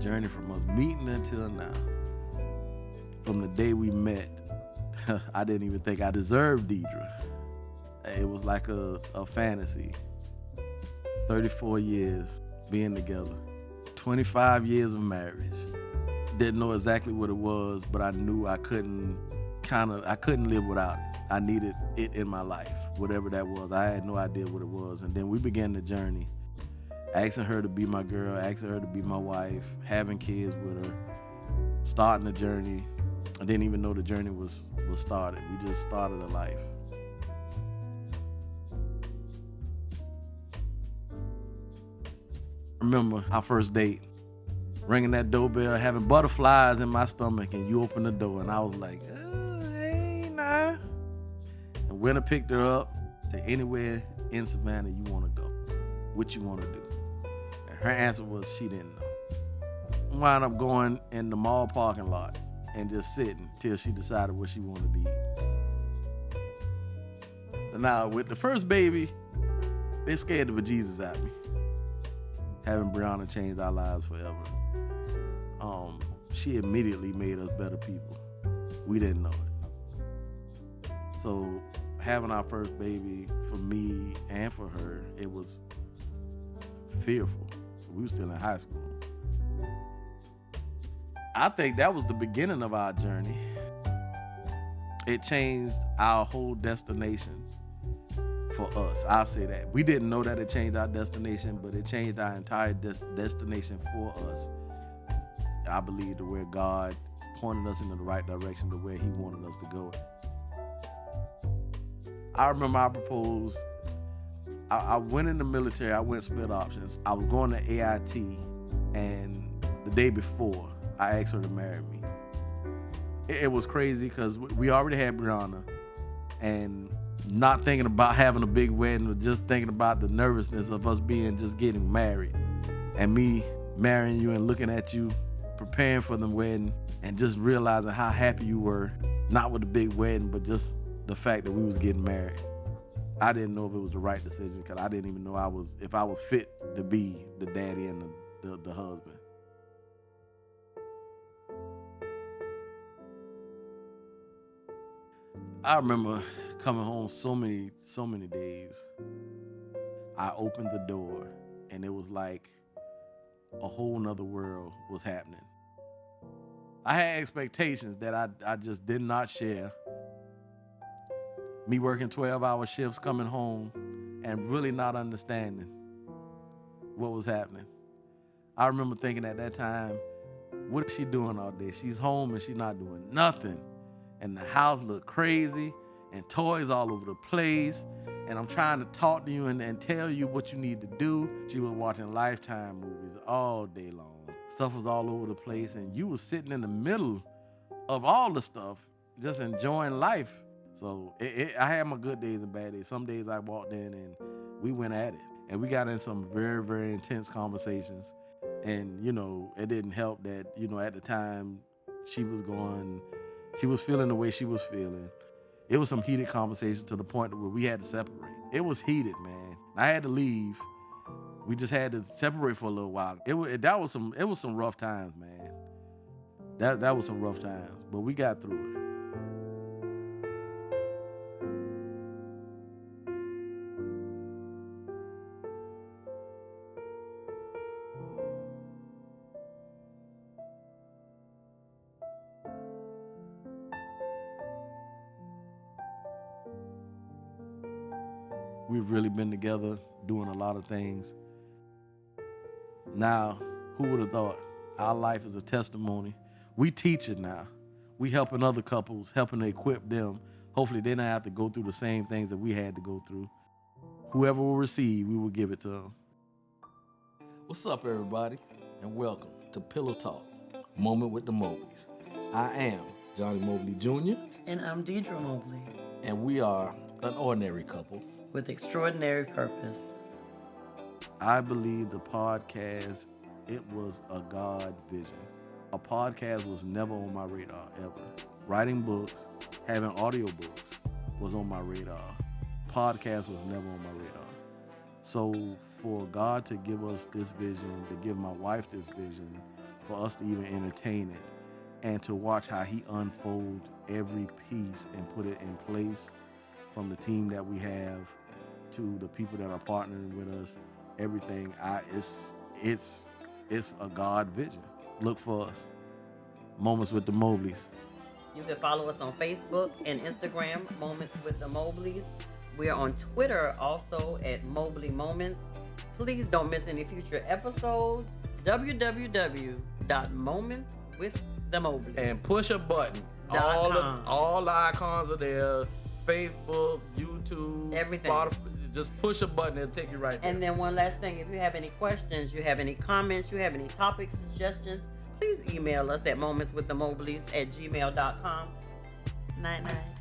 journey from us meeting until now. From the day we met, I didn't even think I deserved Deirdra. It was like a fantasy. 34 years being together, 25 years of marriage. Didn't know exactly what it was, but I knew I couldn't live without it. I needed it in my life, whatever that was. I had no idea what it was. And then we began the journey, asking her to be my girl, asking her to be my wife, having kids with her, starting the journey. I didn't even know the journey was started. We just started a life. I remember our first date, ringing that doorbell, having butterflies in my stomach, and you opened the door, and I was like, hey, nah. And went and picked her up to anywhere in Savannah you want to go, what you want to do. And her answer was she didn't know. Wound up going in the mall parking lot and just sitting till she decided what she wanted to eat. And now, with the first baby, they scared the bejesus out of me. Having Brianna changed our lives forever. She immediately made us better people. We didn't know it. So having our first baby, for me and for her, it was fearful. We were still in high school. I think that was the beginning of our journey. It changed our whole destination for us. I'll say that. We didn't know that it changed our destination, but it changed our entire destination for us. I believe to where God pointed us in the right direction to where he wanted us to go. I remember I proposed. I went in the military. I went split options. I was going to AIT, and the day before, I asked her to marry me. It was crazy because we already had Brianna, and not thinking about having a big wedding, but just thinking about the nervousness of us just getting married, and me marrying you and looking at you, preparing for the wedding, and just realizing how happy you were, not with the big wedding, but just the fact that we was getting married. I didn't know if it was the right decision because I didn't even know if I was fit to be the daddy and the husband. I remember coming home so many days. I opened the door and it was like a whole nother world was happening. I had expectations that I just did not share. Me working 12-hour shifts, coming home, and really not understanding what was happening. I remember thinking at that time, what is she doing all day? She's home and she's not doing nothing. And the house looked crazy and toys all over the place. And I'm trying to talk to you and tell you what you need to do. She was watching Lifetime movies all day long. Stuff was all over the place. And you was sitting in the middle of all the stuff, just enjoying life. So I had my good days and bad days. Some days I walked in and we went at it. And we got in some very, very intense conversations. And, it didn't help that, at the time she was feeling the way she was feeling. It was some heated conversation to the point where we had to separate. It was heated, man. I had to leave. We just had to separate for a little while. It was some rough times, man. That was some rough times, but we got through it. We've really been together doing a lot of things. Now, who would have thought? Our life is a testimony. We teach it now. We helping other couples, helping to equip them. Hopefully they don't have to go through the same things that we had to go through. Whoever will receive, we will give it to them. What's up, everybody? And welcome to Pillow Talk, Moment with the Mobleys. I am Johnnie Mobley Jr. And I'm Deirdra Mobley. And we are an ordinary couple with extraordinary purpose. I believe the podcast, it was a God vision. A podcast was never on my radar, ever. Writing books, having audiobooks was on my radar. Podcast was never on my radar. So for God to give us this vision, to give my wife this vision, for us to even entertain it, and to watch how he unfold every piece and put it in place, from the team that we have to the people that are partnering with us, everything. It's a God vision. Look for us. Moments with the Mobleys. You can follow us on Facebook and Instagram, Moments with the Mobleys. We're on Twitter also at Mobley Moments. Please don't miss any future episodes. www.momentswiththemobleys. And push a button. All the icons are there. Facebook, YouTube, everything. Spotify. Just push a button, it'll take you right there. And then one last thing, if you have any questions, you have any comments, you have any topic suggestions, please email us at momentswiththemobleys@gmail.com. Night night.